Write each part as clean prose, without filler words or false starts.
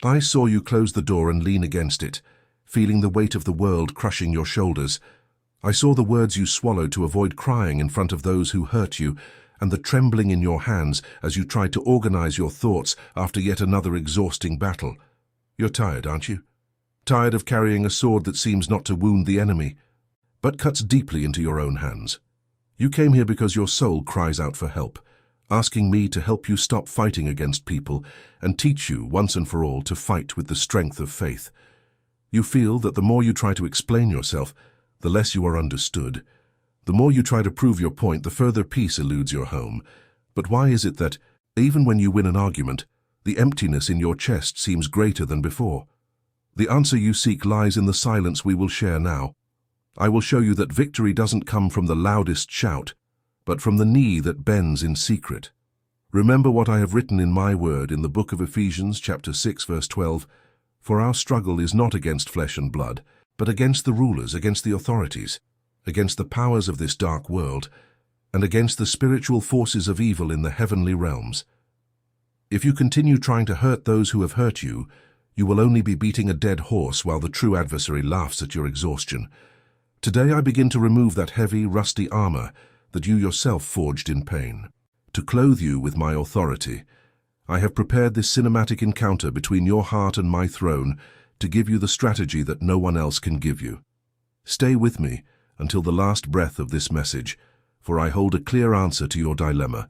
I saw you close the door and lean against it, feeling the weight of the world crushing your shoulders. I saw the words you swallowed to avoid crying in front of those who hurt you, and the trembling in your hands as you tried to organize your thoughts after yet another exhausting battle. You're tired, aren't you? Tired of carrying a sword that seems not to wound the enemy, but cuts deeply into your own hands. You came here because your soul cries out for help, asking me to help you stop fighting against people and teach you once and for all to fight with the strength of faith. You feel that the more you try to explain yourself, the less you are understood. The more you try to prove your point, the further peace eludes your home. But why is it that, even when you win an argument, the emptiness in your chest seems greater than before? The answer you seek lies in the silence we will share now. I will show you that victory doesn't come from the loudest shout, but from the knee that bends in secret. Remember what I have written in my word in the book of Ephesians, chapter 6, verse 12. For our struggle is not against flesh and blood, but against the rulers, against the authorities, against the powers of this dark world, and against the spiritual forces of evil in the heavenly realms. If you continue trying to hurt those who have hurt you, you will only be beating a dead horse while the true adversary laughs at your exhaustion. Today I begin to remove that heavy, rusty armor that you yourself forged in pain. To clothe you with my authority, I have prepared this cinematic encounter between your heart and my throne to give you the strategy that no one else can give you. Stay with me until the last breath of this message, for I hold a clear answer to your dilemma,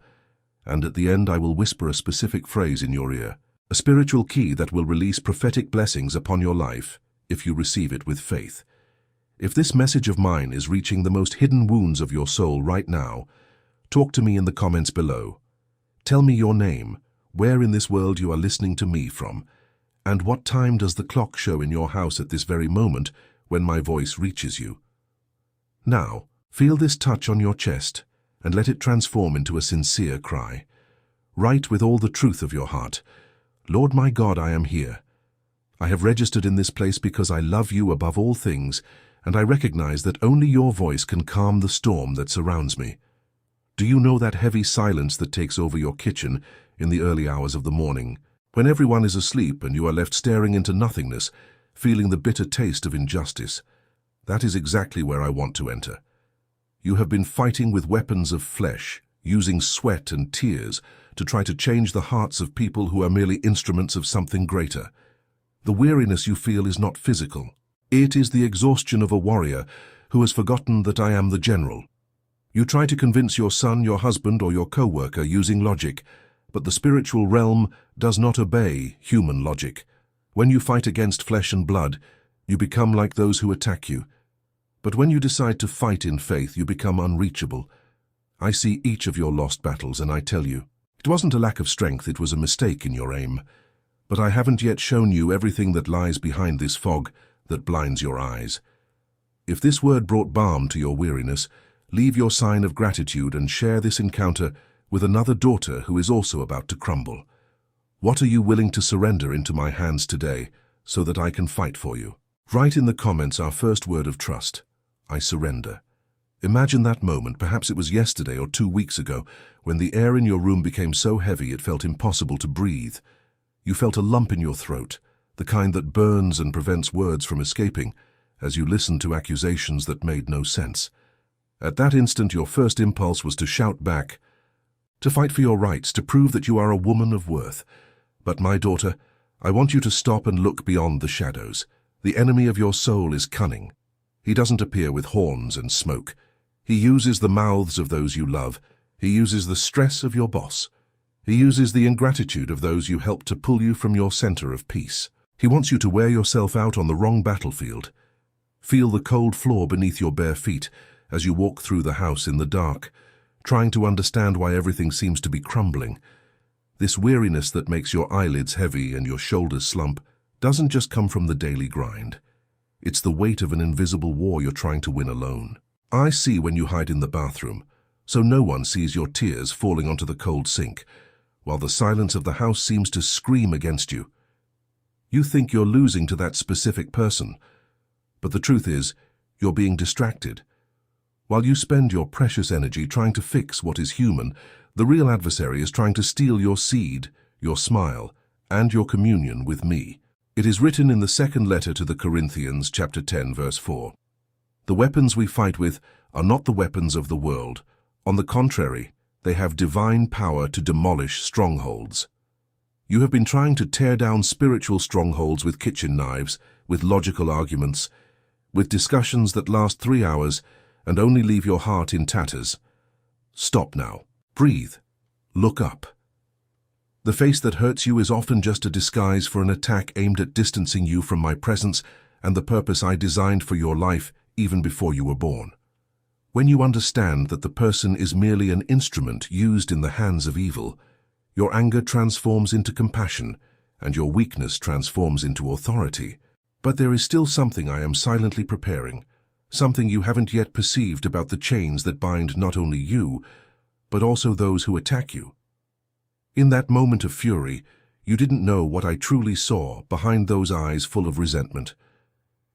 and at the end I will whisper a specific phrase in your ear, a spiritual key that will release prophetic blessings upon your life if you receive it with faith. If this message of mine is reaching the most hidden wounds of your soul right now, talk to me in the comments below. Tell me your name, where in this world you are listening to me from, and what time does the clock show in your house at this very moment when my voice reaches you. Now, feel this touch on your chest and let it transform into a sincere cry. Write with all the truth of your heart, Lord my God, I am here. I have registered in this place because I love you above all things, and I recognize that only your voice can calm the storm that surrounds me. Do you know that heavy silence that takes over your kitchen in the early hours of the morning, when everyone is asleep and you are left staring into nothingness, feeling the bitter taste of injustice? That is exactly where I want to enter. You have been fighting with weapons of flesh, using sweat and tears to try to change the hearts of people who are merely instruments of something greater. The weariness you feel is not physical. It is the exhaustion of a warrior who has forgotten that I am the general. You try to convince your son, your husband, or your co-worker using logic, but the spiritual realm does not obey human logic. When you fight against flesh and blood, you become like those who attack you. But when you decide to fight in faith, you become unreachable. I see each of your lost battles, and I tell you, it wasn't a lack of strength, it was a mistake in your aim. But I haven't yet shown you everything that lies behind this fog that blinds your eyes. If this word brought balm to your weariness, leave your sign of gratitude and share this encounter with another daughter who is also about to crumble. What are you willing to surrender into my hands today so that I can fight for you? Write in the comments our first word of trust. I surrender. Imagine that moment, perhaps it was yesterday or 2 weeks ago, when the air in your room became so heavy it felt impossible to breathe. You felt a lump in your throat, the kind that burns and prevents words from escaping, as you listened to accusations that made no sense. At that instant, your first impulse was to shout back, to fight for your rights, to prove that you are a woman of worth. But my daughter, I want you to stop and look beyond the shadows. The enemy of your soul is cunning. He doesn't appear with horns and smoke. He uses the mouths of those you love. He uses the stress of your boss. He uses the ingratitude of those you help to pull you from your center of peace. He wants you to wear yourself out on the wrong battlefield. Feel the cold floor beneath your bare feet as you walk through the house in the dark, trying to understand why everything seems to be crumbling. This weariness that makes your eyelids heavy and your shoulders slump doesn't just come from the daily grind. It's the weight of an invisible war you're trying to win alone. I see when you hide in the bathroom, so no one sees your tears falling onto the cold sink, while the silence of the house seems to scream against you. You think you're losing to that specific person, but the truth is, you're being distracted. While you spend your precious energy trying to fix what is human, the real adversary is trying to steal your seed, your smile, and your communion with me. It is written in the second letter to the Corinthians, chapter 10, verse 4. The weapons we fight with are not the weapons of the world. On the contrary, they have divine power to demolish strongholds. You have been trying to tear down spiritual strongholds with kitchen knives, with logical arguments, with discussions that last 3 hours and only leave your heart in tatters. Stop now. Breathe. Look up. The face that hurts you is often just a disguise for an attack aimed at distancing you from my presence and the purpose I designed for your life even before you were born. When you understand that the person is merely an instrument used in the hands of evil, your anger transforms into compassion and your weakness transforms into authority. But there is still something I am silently preparing, something you haven't yet perceived about the chains that bind not only you, but also those who attack you. In that moment of fury, you didn't know what I truly saw behind those eyes full of resentment.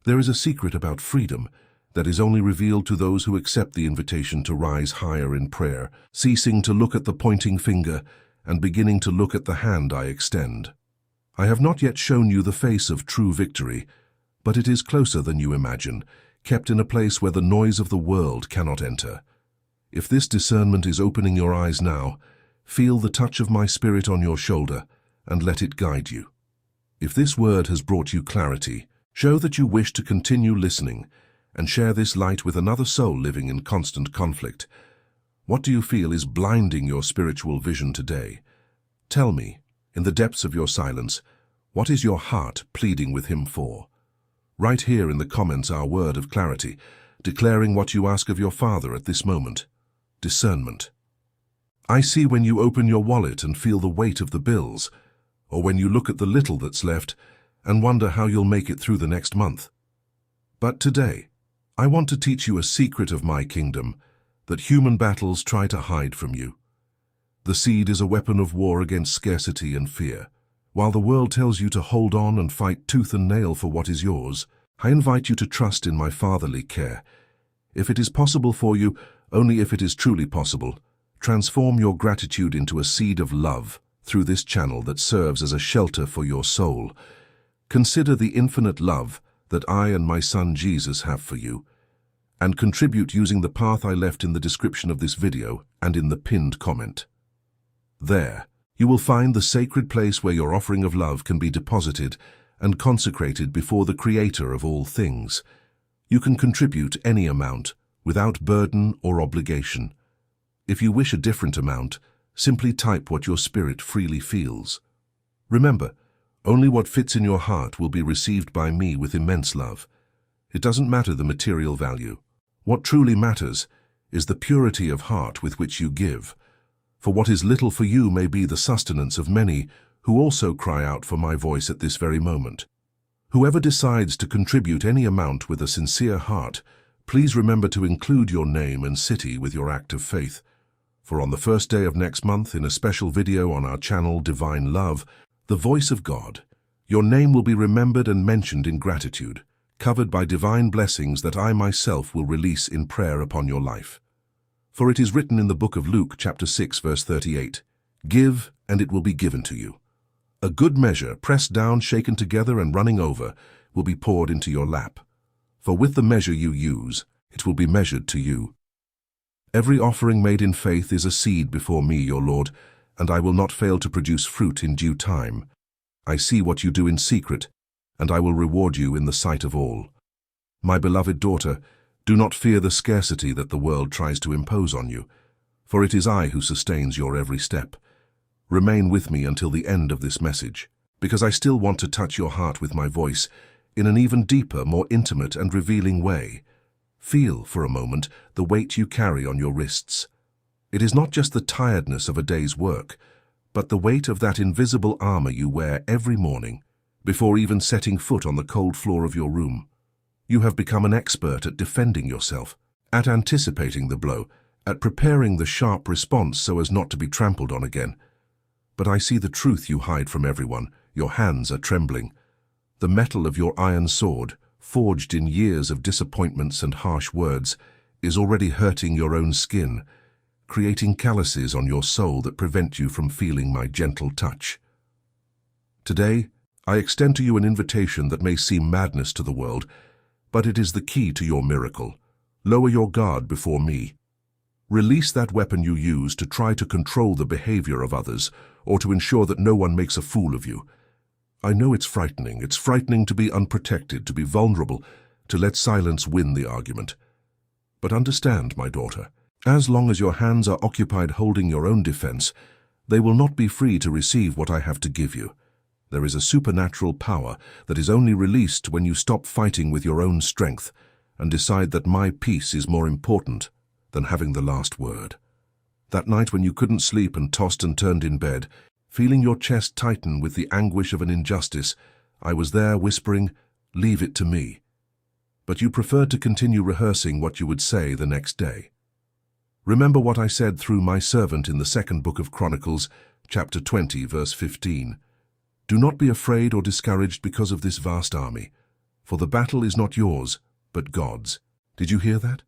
There is a secret about freedom that is only revealed to those who accept the invitation to rise higher in prayer, ceasing to look at the pointing finger and beginning to look at the hand I extend. I have not yet shown you the face of true victory, but it is closer than you imagine, kept in a place where the noise of the world cannot enter. If this discernment is opening your eyes now, feel the touch of my spirit on your shoulder and let it guide you. If this word has brought you clarity, show that you wish to continue listening and share this light with another soul living in constant conflict. What do you feel is blinding your spiritual vision today? Tell me, in the depths of your silence, what is your heart pleading with him for? Write here in the comments our word of clarity, declaring what you ask of your Father at this moment. Discernment. I see when you open your wallet and feel the weight of the bills, or when you look at the little that's left and wonder how you'll make it through the next month. But today, I want to teach you a secret of my kingdom that human battles try to hide from you. The seed is a weapon of war against scarcity and fear. While the world tells you to hold on and fight tooth and nail for what is yours, I invite you to trust in my fatherly care. If it is possible for you, only if it is truly possible, transform your gratitude into a seed of love through this channel that serves as a shelter for your soul. Consider the infinite love that I and my son Jesus have for you, and contribute using the path I left in the description of this video and in the pinned comment. There, you will find the sacred place where your offering of love can be deposited and consecrated before the Creator of all things. You can contribute any amount, without burden or obligation. If you wish a different amount, simply type what your spirit freely feels. Remember, only what fits in your heart will be received by me with immense love. It doesn't matter the material value. What truly matters is the purity of heart with which you give. For what is little for you may be the sustenance of many who also cry out for my voice at this very moment. Whoever decides to contribute any amount with a sincere heart, please remember to include your name and city with your act of faith. For on the first day of next month, in a special video on our channel Divine Love, The Voice of God, your name will be remembered and mentioned in gratitude, covered by divine blessings that I myself will release in prayer upon your life. For it is written in the book of Luke, chapter 6, verse 38, "Give, and it will be given to you. A good measure, pressed down, shaken together, and running over, will be poured into your lap. For with the measure you use, it will be measured to you." Every offering made in faith is a seed before me, your Lord, and I will not fail to produce fruit in due time. I see what you do in secret, and I will reward you in the sight of all. My beloved daughter, do not fear the scarcity that the world tries to impose on you, for it is I who sustains your every step. Remain with me until the end of this message, because I still want to touch your heart with my voice in an even deeper, more intimate and revealing way. Feel, for a moment, the weight you carry on your wrists. It is not just the tiredness of a day's work, but the weight of that invisible armor you wear every morning, before even setting foot on the cold floor of your room. You have become an expert at defending yourself, at anticipating the blow, at preparing the sharp response so as not to be trampled on again. But I see the truth you hide from everyone. Your hands are trembling. The metal of your iron sword, forged in years of disappointments and harsh words, is already hurting your own skin, creating calluses on your soul that prevent you from feeling my gentle touch. Today, I extend to you an invitation that may seem madness to the world, but it is the key to your miracle. Lower your guard before me. Release that weapon you use to try to control the behavior of others, or to ensure that no one makes a fool of you. I know it's frightening. It's frightening to be unprotected, to be vulnerable, to let silence win the argument. But understand, my daughter, as long as your hands are occupied holding your own defense, they will not be free to receive what I have to give you. There is a supernatural power that is only released when you stop fighting with your own strength and decide that my peace is more important than having the last word. That night when you couldn't sleep and tossed and turned in bed, feeling your chest tighten with the anguish of an injustice, I was there whispering, "Leave it to me." But you preferred to continue rehearsing what you would say the next day. Remember what I said through my servant in the second book of Chronicles, chapter 20, verse 15. Do not be afraid or discouraged because of this vast army, for the battle is not yours, but God's. Did you hear that?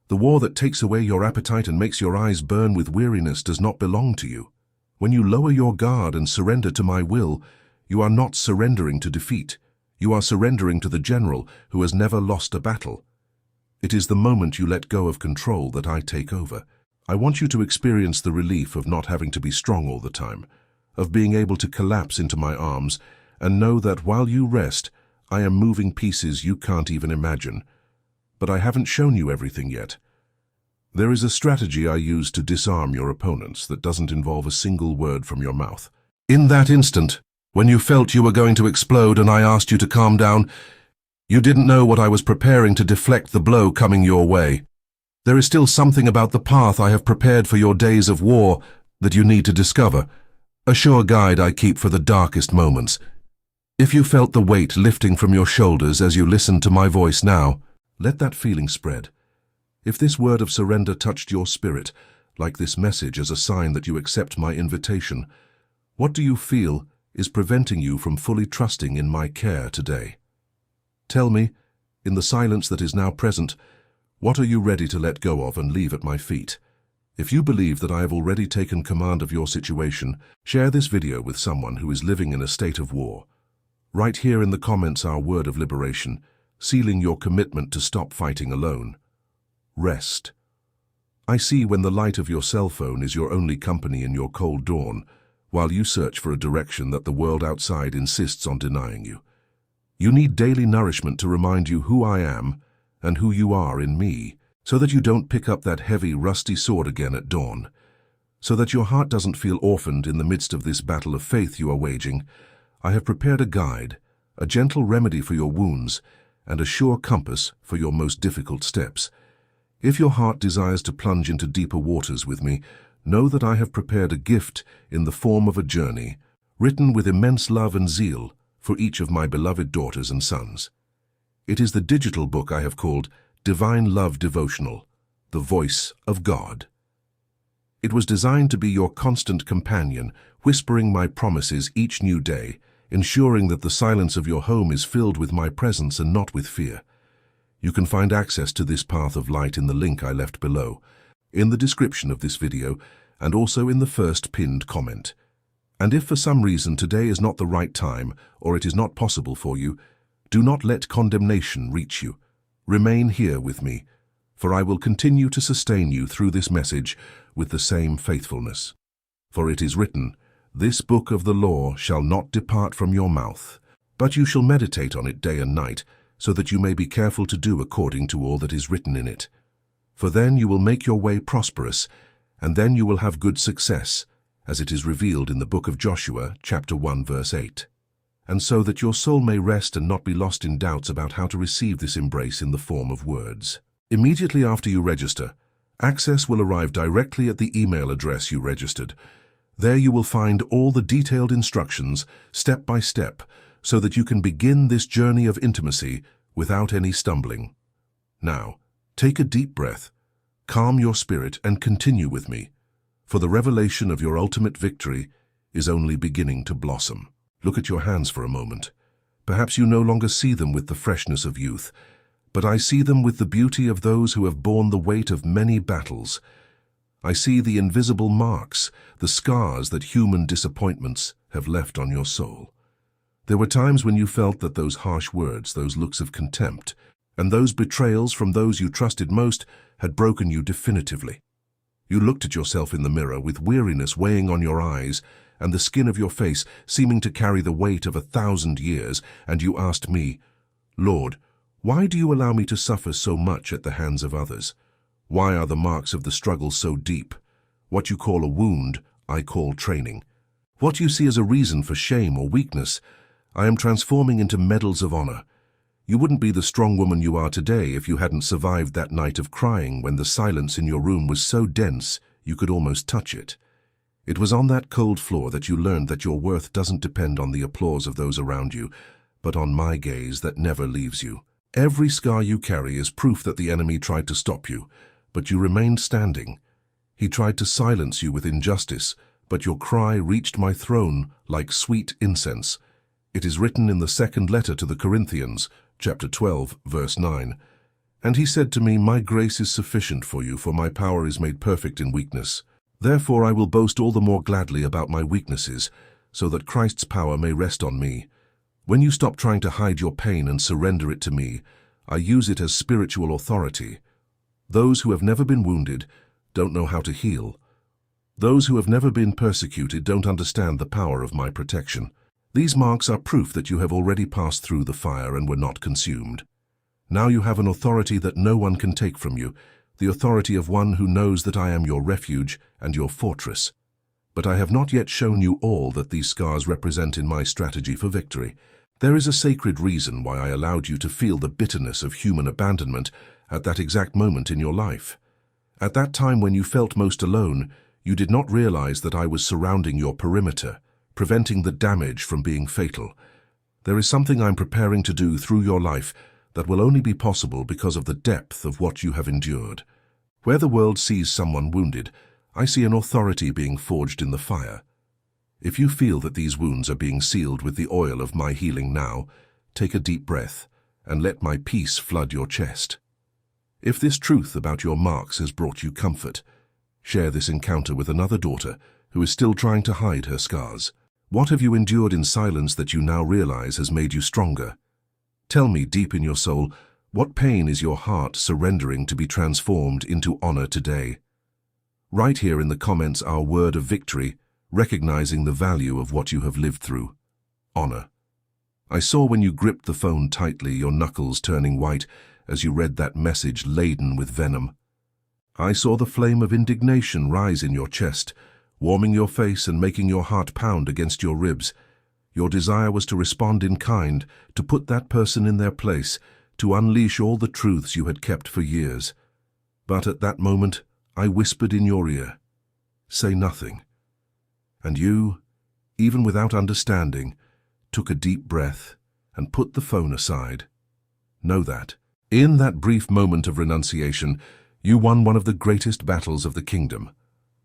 The war that takes away your appetite and makes your eyes burn with weariness does not belong to you. When you lower your guard and surrender to my will, you are not surrendering to defeat. You are surrendering to the general who has never lost a battle. It is the moment you let go of control that I take over. I want you to experience the relief of not having to be strong all the time, of being able to collapse into my arms and know that while you rest, I am moving pieces you can't even imagine. But I haven't shown you everything yet. There is a strategy I use to disarm your opponents that doesn't involve a single word from your mouth. In that instant, when you felt you were going to explode and I asked you to calm down, you didn't know what I was preparing to deflect the blow coming your way. There is still something about the path I have prepared for your days of war that you need to discover. A sure guide I keep for the darkest moments. If you felt the weight lifting from your shoulders as you listened to my voice now, let that feeling spread. If this word of surrender touched your spirit, like this message as a sign that you accept my invitation, what do you feel is preventing you from fully trusting in my care today? Tell me, in the silence that is now present, what are you ready to let go of and leave at my feet? If you believe that I have already taken command of your situation, share this video with someone who is living in a state of war. Write here in the comments our word of liberation, sealing your commitment to stop fighting alone. Rest. I see when the light of your cell phone is your only company in your cold dawn, while you search for a direction that the world outside insists on denying you. You need daily nourishment to remind you who I am and who you are in me, so that you don't pick up that heavy, rusty sword again at dawn. So that your heart doesn't feel orphaned in the midst of this battle of faith you are waging, I have prepared a guide, a gentle remedy for your wounds, and a sure compass for your most difficult steps. If your heart desires to plunge into deeper waters with me, know that I have prepared a gift in the form of a journey, written with immense love and zeal for each of my beloved daughters and sons. It is the digital book I have called Divine Love Devotional, The Voice of God. It was designed to be your constant companion, whispering my promises each new day, ensuring that the silence of your home is filled with my presence and not with fear. You can find access to this path of light in the link I left below, in the description of this video, and also in the first pinned comment. And if for some reason today is not the right time, or it is not possible for you, do not let condemnation reach you. Remain here with me, for I will continue to sustain you through this message with the same faithfulness. For it is written, "This book of the law shall not depart from your mouth, but you shall meditate on it day and night, so that you may be careful to do according to all that is written in it. For then you will make your way prosperous, and then you will have good success, as it is revealed in the book of Joshua, chapter 1, verse 8. And so that your soul may rest and not be lost in doubts about how to receive this embrace in the form of words. Immediately after you register, access will arrive directly at the email address you registered. There you will find all the detailed instructions, step by step, so that you can begin this journey of intimacy without any stumbling. Now, take a deep breath, calm your spirit, and continue with me, for the revelation of your ultimate victory is only beginning to blossom. Look at your hands for a moment. Perhaps you no longer see them with the freshness of youth, but I see them with the beauty of those who have borne the weight of many battles. I see the invisible marks, the scars that human disappointments have left on your soul. There were times when you felt that those harsh words, those looks of contempt, and those betrayals from those you trusted most had broken you definitively. You looked at yourself in the mirror with weariness weighing on your eyes and the skin of your face seeming to carry the weight of 1,000 years, and you asked me, "Lord, why do you allow me to suffer so much at the hands of others? Why are the marks of the struggle so deep? What you call a wound, I call training. What you see as a reason for shame or weakness, I am transforming into medals of honor. You wouldn't be the strong woman you are today if you hadn't survived that night of crying when the silence in your room was so dense you could almost touch it. It was on that cold floor that you learned that your worth doesn't depend on the applause of those around you, but on my gaze that never leaves you. Every scar you carry is proof that the enemy tried to stop you, but you remained standing. He tried to silence you with injustice, but your cry reached my throne like sweet incense. It is written in the second letter to the Corinthians, chapter 12, verse 9. And he said to me, "My grace is sufficient for you, for my power is made perfect in weakness. Therefore I will boast all the more gladly about my weaknesses, so that Christ's power may rest on me. When you stop trying to hide your pain and surrender it to me, I use it as spiritual authority. Those who have never been wounded don't know how to heal. Those who have never been persecuted don't understand the power of my protection. These marks are proof that you have already passed through the fire and were not consumed. Now you have an authority that no one can take from you, the authority of one who knows that I am your refuge and your fortress. But I have not yet shown you all that these scars represent in my strategy for victory. There is a sacred reason why I allowed you to feel the bitterness of human abandonment at that exact moment in your life. At that time when you felt most alone, you did not realize that I was surrounding your perimeter, preventing the damage from being fatal. There is something I'm preparing to do through your life that will only be possible because of the depth of what you have endured. Where the world sees someone wounded, I see an authority being forged in the fire. If you feel that these wounds are being sealed with the oil of my healing now, take a deep breath and let my peace flood your chest. If this truth about your marks has brought you comfort, share this encounter with another daughter who is still trying to hide her scars. What have you endured in silence that you now realize has made you stronger? Tell me deep in your soul, what pain is your heart surrendering to be transformed into honor today? Write here in the comments our word of victory, recognizing the value of what you have lived through. Honor. I saw when you gripped the phone tightly, your knuckles turning white as you read that message laden with venom. I saw the flame of indignation rise in your chest, warming your face and making your heart pound against your ribs. Your desire was to respond in kind, to put that person in their place, to unleash all the truths you had kept for years. But at that moment, I whispered in your ear, "Say nothing." And you, even without understanding, took a deep breath and put the phone aside. Know that, in that brief moment of renunciation, you won one of the greatest battles of the kingdom.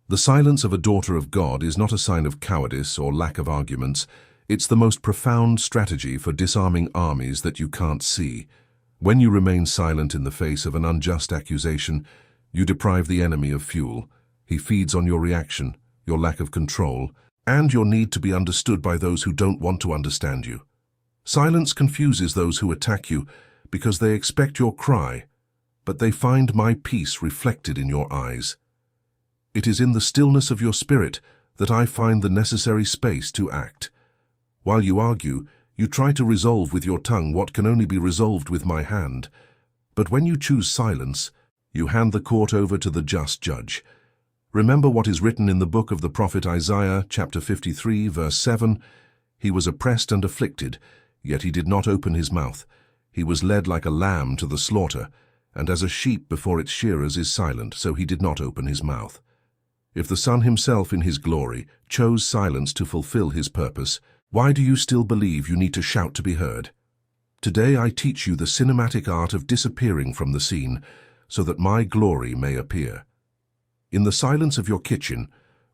The silence of a daughter of God is not a sign of cowardice or lack of arguments. It's the most profound strategy for disarming armies that you can't see. When you remain silent in the face of an unjust accusation, you deprive the enemy of fuel. He feeds on your reaction, your lack of control, and your need to be understood by those who don't want to understand you. Silence confuses those who attack you because they expect your cry, but they find my peace reflected in your eyes. It is in the stillness of your spirit that I find the necessary space to act. While you argue, you try to resolve with your tongue what can only be resolved with my hand. But when you choose silence, you hand the court over to the just judge. Remember what is written in the book of the prophet Isaiah, chapter 53, verse 7. He was oppressed and afflicted, yet he did not open his mouth. He was led like a lamb to the slaughter, and as a sheep before its shearers is silent, so he did not open his mouth. If the Son himself in his glory chose silence to fulfill his purpose, why do you still believe you need to shout to be heard? Today I teach you the cinematic art of disappearing from the scene, so that my glory may appear. In the silence of your kitchen,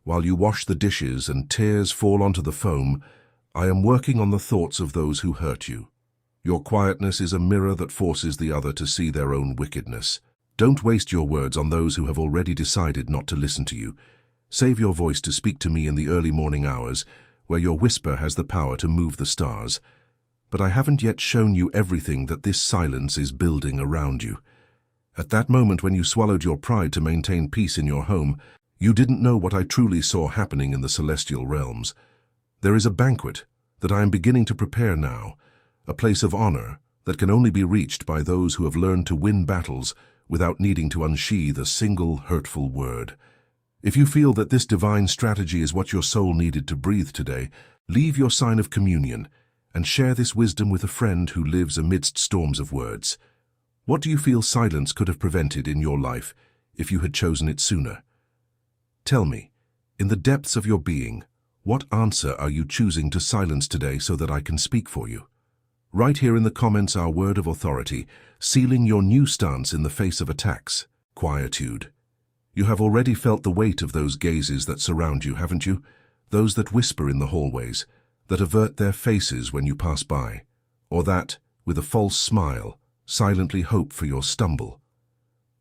while you wash the dishes and tears fall onto the foam, I am working on the thoughts of those who hurt you. Your quietness is a mirror that forces the other to see their own wickedness. Don't waste your words on those who have already decided not to listen to you. Save your voice to speak to me in the early morning hours, where your whisper has the power to move the stars. but I haven't yet shown you everything that this silence is building around you. At that moment when you swallowed your pride to maintain peace in your home, you didn't know what I truly saw happening in the celestial realms. There is a banquet that I am beginning to prepare now, a place of honor that can only be reached by those who have learned to win battles without needing to unsheathe a single hurtful word. If you feel that this divine strategy is what your soul needed to breathe today, leave your sign of communion and share this wisdom with a friend who lives amidst storms of words. What do you feel silence could have prevented in your life if you had chosen it sooner? Tell me, in the depths of your being, what answer are you choosing to silence today so that I can speak for you? Write here in the comments our word of authority, sealing your new stance in the face of attacks: quietude. You have already felt the weight of those gazes that surround you, haven't you? Those that whisper in the hallways, that avert their faces when you pass by, or that, with a false smile, silently hope for your stumble.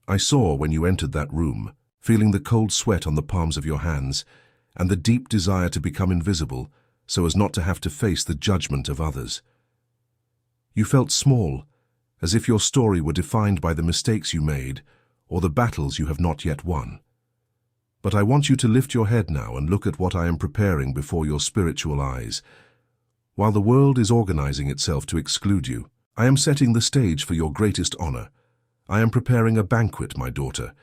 I saw when you entered that room, feeling the cold sweat on the palms of your hands, and the deep desire to become invisible so as not to have to face the judgment of others. You felt small, as if your story were defined by the mistakes you made or the battles you have not yet won. But I want you to lift your head now and look at what I am preparing before your spiritual eyes. While the world is organizing itself to exclude you, I am setting the stage for your greatest honor. I am preparing a banquet, my daughter.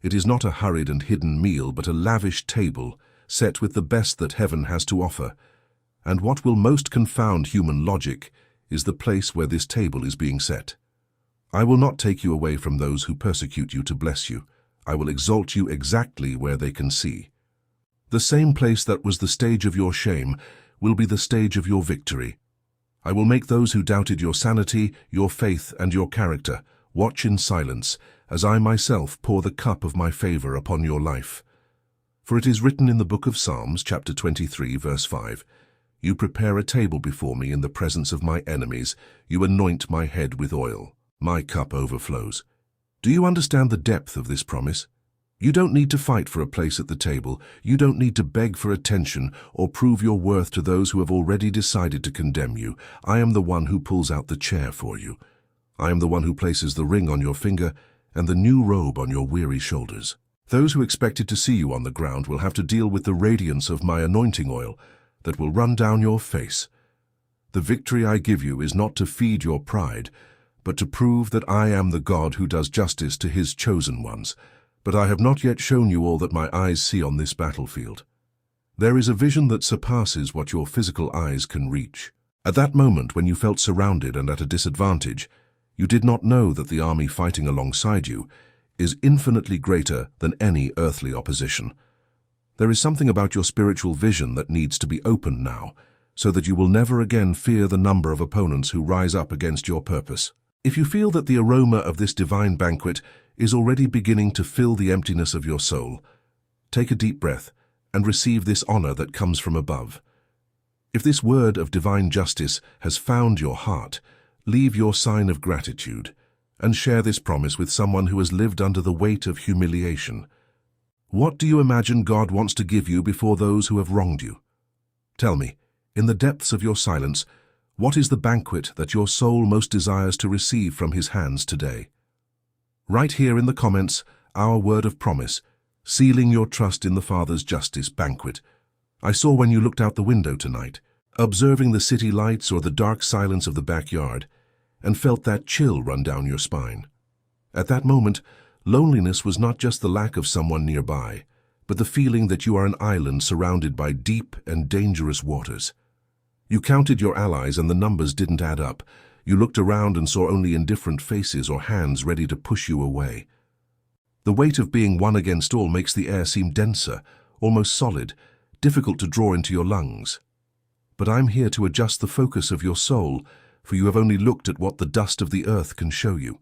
It is not a hurried and hidden meal, but a lavish table set with the best that heaven has to offer. And what will most confound human logic is the place where this table is being set. I will not take you away from those who persecute you to bless you. I will exalt you exactly where they can see. The same place that was the stage of your shame will be the stage of your victory. I will make those who doubted your sanity, your faith, and your character watch in silence as I myself pour the cup of my favor upon your life. For it is written in the book of Psalms, chapter 23, verse 5, "You prepare a table before me in the presence of my enemies. You anoint my head with oil. My cup overflows." Do you understand the depth of this promise? You don't need to fight for a place at the table. You don't need to beg for attention or prove your worth to those who have already decided to condemn you. I am the one who pulls out the chair for you. I am the one who places the ring on your finger and the new robe on your weary shoulders. Those who expected to see you on the ground will have to deal with the radiance of my anointing oil that will run down your face. The victory I give you is not to feed your pride, but to prove that I am the God who does justice to his chosen ones. But I have not yet shown you all that my eyes see on this battlefield. There is a vision that surpasses what your physical eyes can reach. At that moment when you felt surrounded and at a disadvantage, you did not know that the army fighting alongside you is infinitely greater than any earthly opposition. There is something about your spiritual vision that needs to be opened now, so that you will never again fear the number of opponents who rise up against your purpose. If you feel that the aroma of this divine banquet is already beginning to fill the emptiness of your soul, take a deep breath and receive this honor that comes from above. If this word of divine justice has found your heart, leave your sign of gratitude and share this promise with someone who has lived under the weight of humiliation. What do you imagine God wants to give you before those who have wronged you? Tell me, in the depths of your silence, what is the banquet that your soul most desires to receive from his hands today? Write here in the comments our word of promise, sealing your trust in the Father's justice banquet. I saw when you looked out the window tonight, observing the city lights or the dark silence of the backyard, and felt that chill run down your spine. At that moment, loneliness was not just the lack of someone nearby, but the feeling that you are an island surrounded by deep and dangerous waters. You counted your allies and the numbers didn't add up. You looked around and saw only indifferent faces or hands ready to push you away. The weight of being one against all makes the air seem denser, almost solid, difficult to draw into your lungs. But I'm here to adjust the focus of your soul, for you have only looked at what the dust of the earth can show you.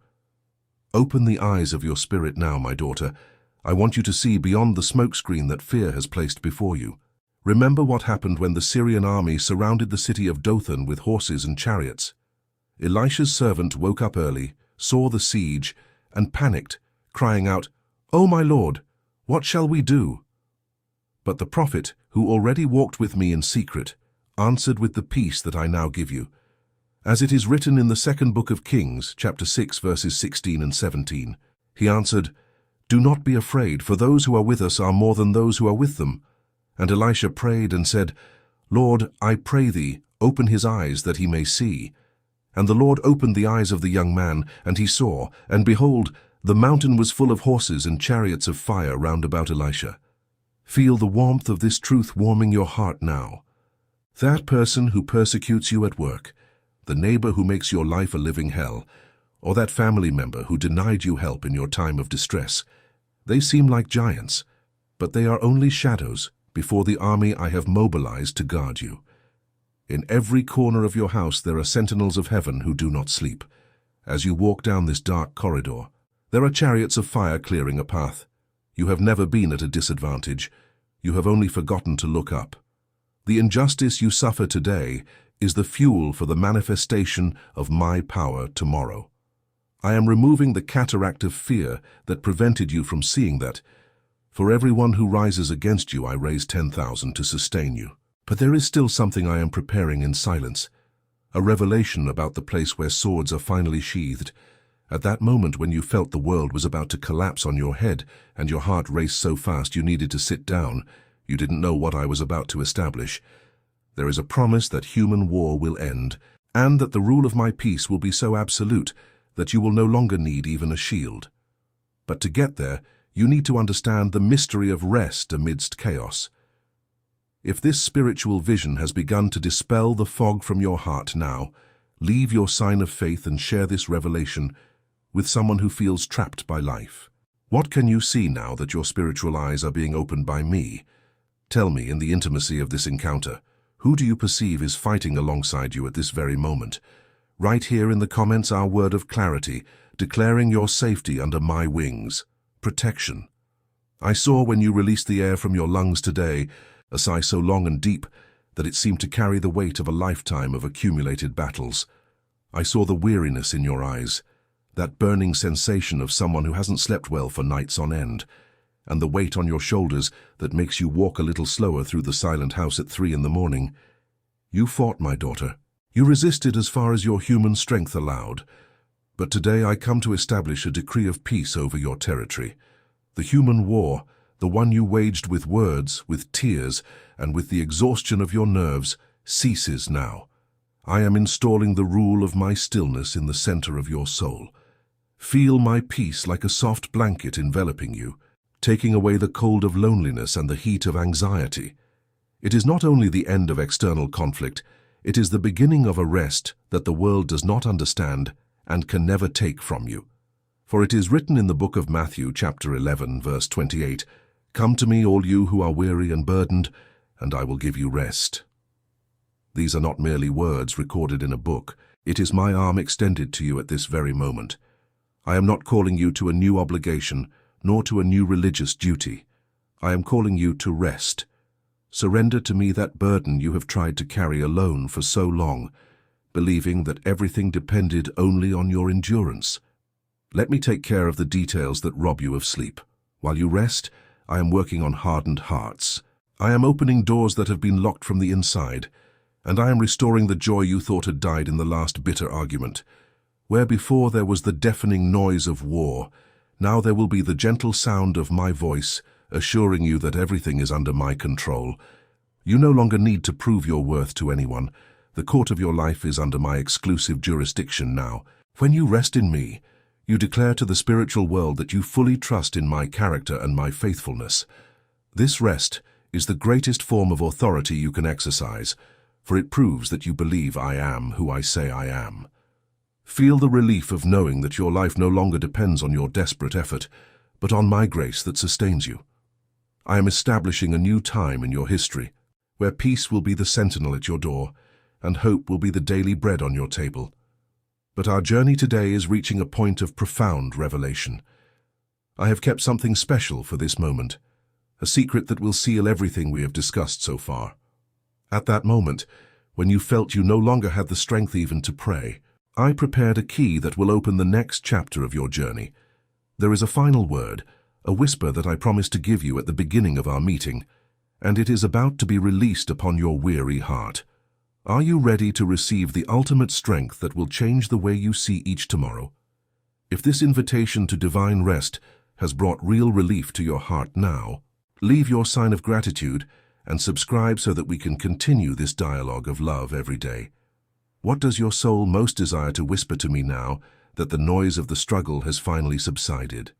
Open the eyes of your spirit now, my daughter. I want you to see beyond the smokescreen that fear has placed before you. Remember what happened when the Syrian army surrounded the city of Dothan with horses and chariots. Elisha's servant woke up early, saw the siege, and panicked, crying out, "Oh my Lord, what shall we do?" But the prophet, who already walked with me in secret, answered with the peace that I now give you. As it is written in the second book of Kings, chapter 6, verses 16 and 17. He answered, "Do not be afraid, for those who are with us are more than those who are with them." And Elisha prayed and said, "Lord, I pray thee, open his eyes that he may see." And the Lord opened the eyes of the young man, and he saw, and behold, the mountain was full of horses and chariots of fire round about Elisha. Feel the warmth of this truth warming your heart now. That person who persecutes you at work, the neighbor who makes your life a living hell, or that family member who denied you help in your time of distress, they seem like giants, but they are only shadows before the army I have mobilized to guard you. In every corner of your house there are sentinels of heaven who do not sleep. As you walk down this dark corridor, there are chariots of fire clearing a path. You have never been at a disadvantage. You have only forgotten to look up. The injustice you suffer today is the fuel for the manifestation of my power tomorrow. I am removing the cataract of fear that prevented you from seeing that. For everyone who rises against you, I raise 10,000 to sustain you. But there is still something I am preparing in silence, a revelation about the place where swords are finally sheathed. At that moment when you felt the world was about to collapse on your head and your heart raced so fast you needed to sit down, you didn't know what I was about to establish. There is a promise that human war will end, and that the rule of my peace will be so absolute that you will no longer need even a shield. But to get there, you need to understand the mystery of rest amidst chaos. If this spiritual vision has begun to dispel the fog from your heart now, leave your sign of faith and share this revelation with someone who feels trapped by life. What can you see now that your spiritual eyes are being opened by me? Tell me, in the intimacy of this encounter, who do you perceive is fighting alongside you at this very moment? Write here in the comments our word of clarity, declaring your safety under my wings. Protection. I saw when you released the air from your lungs today, a sigh so long and deep that it seemed to carry the weight of a lifetime of accumulated battles. I saw the weariness in your eyes, that burning sensation of someone who hasn't slept well for nights on end, and the weight on your shoulders that makes you walk a little slower through the silent house at 3 in the morning. You fought, my daughter. You resisted as far as your human strength allowed. But today I come to establish a decree of peace over your territory. The human war, the one you waged with words, with tears, and with the exhaustion of your nerves, ceases now. I am installing the rule of my stillness in the center of your soul. Feel my peace like a soft blanket enveloping you, taking away the cold of loneliness and the heat of anxiety. It is not only the end of external conflict, it is the beginning of a rest that the world does not understand and can never take from you. For it is written in the book of Matthew, chapter 11, verse 28, "Come to me, all you who are weary and burdened, and I will give you rest." These are not merely words recorded in a book. It is my arm extended to you at this very moment. I am not calling you to a new obligation, nor to a new religious duty. I am calling you to rest. Surrender to me that burden you have tried to carry alone for so long, believing that everything depended only on your endurance. Let me take care of the details that rob you of sleep. While you rest, I am working on hardened hearts. I am opening doors that have been locked from the inside, and I am restoring the joy you thought had died in the last bitter argument. Where before there was the deafening noise of war, now there will be the gentle sound of my voice, assuring you that everything is under my control. You no longer need to prove your worth to anyone. The court of your life is under my exclusive jurisdiction now. When you rest in me, you declare to the spiritual world that you fully trust in my character and my faithfulness. This rest is the greatest form of authority you can exercise, for it proves that you believe I am who I say I am. Feel the relief of knowing that your life no longer depends on your desperate effort, but on my grace that sustains you. I am establishing a new time in your history, where peace will be the sentinel at your door, and hope will be the daily bread on your table. But our journey today is reaching a point of profound revelation. I have kept something special for this moment, a secret that will seal everything we have discussed so far. At that moment, when you felt you no longer had the strength even to pray, I prepared a key that will open the next chapter of your journey. There is a final word, a whisper that I promised to give you at the beginning of our meeting, and it is about to be released upon your weary heart. Are you ready to receive the ultimate strength that will change the way you see each tomorrow? If this invitation to divine rest has brought real relief to your heart now, leave your sign of gratitude and subscribe so that we can continue this dialogue of love every day. What does your soul most desire to whisper to me now that the noise of the struggle has finally subsided?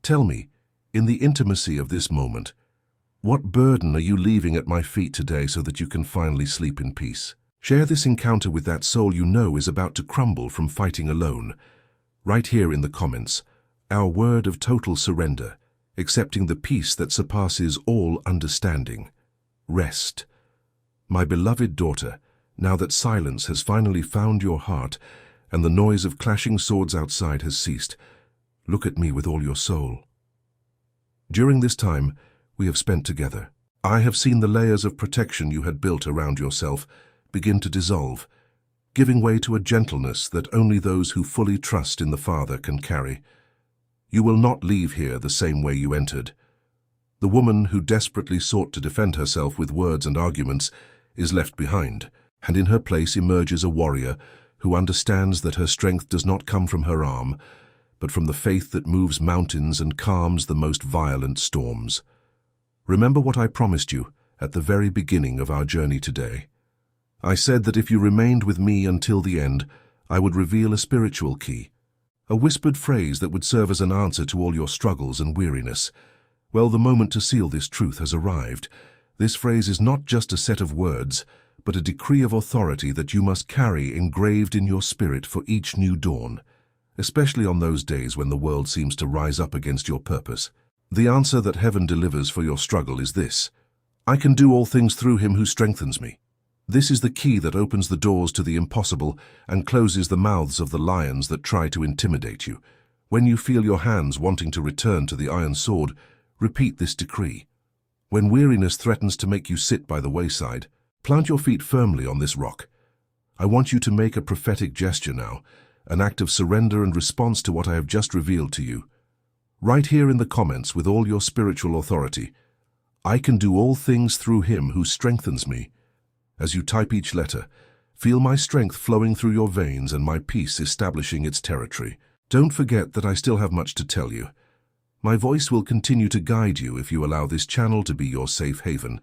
Tell me, in the intimacy of this moment, what burden are you leaving at my feet today so that you can finally sleep in peace? Share this encounter with that soul you know is about to crumble from fighting alone. Right here in the comments, our word of total surrender, accepting the peace that surpasses all understanding. Rest. My beloved daughter, now that silence has finally found your heart and the noise of clashing swords outside has ceased, look at me with all your soul. During this time we have spent together, I have seen the layers of protection you had built around yourself begin to dissolve, giving way to a gentleness that only those who fully trust in the Father can carry. You will not leave here the same way you entered. The woman who desperately sought to defend herself with words and arguments is left behind, and in her place emerges a warrior who understands that her strength does not come from her arm, but from the faith that moves mountains and calms the most violent storms. Remember what I promised you at the very beginning of our journey today. I said that if you remained with me until the end, I would reveal a spiritual key, a whispered phrase that would serve as an answer to all your struggles and weariness. Well, the moment to seal this truth has arrived. This phrase is not just a set of words, but a decree of authority that you must carry engraved in your spirit for each new dawn, especially on those days when the world seems to rise up against your purpose. The answer that heaven delivers for your struggle is this: I can do all things through him who strengthens me. This is the key that opens the doors to the impossible and closes the mouths of the lions that try to intimidate you. When you feel your hands wanting to return to the iron sword, repeat this decree. When weariness threatens to make you sit by the wayside, plant your feet firmly on this rock. I want you to make a prophetic gesture now, an act of surrender and response to what I have just revealed to you. Right here in the comments with all your spiritual authority, I can do all things through him who strengthens me. As you type each letter, feel my strength flowing through your veins and my peace establishing its territory. Don't forget that I still have much to tell you. My voice will continue to guide you if you allow this channel to be your safe haven.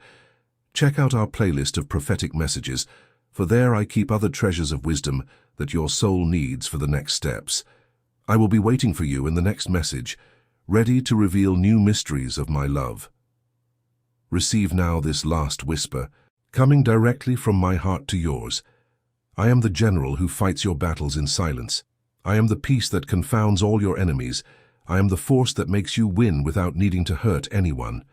Check out our playlist of prophetic messages, for there I keep other treasures of wisdom that your soul needs for the next steps. I will be waiting for you in the next message, ready to reveal new mysteries of my love. Receive now this last whisper, coming directly from my heart to yours. I am the general who fights your battles in silence. I am the peace that confounds all your enemies. I am the force that makes you win without needing to hurt anyone.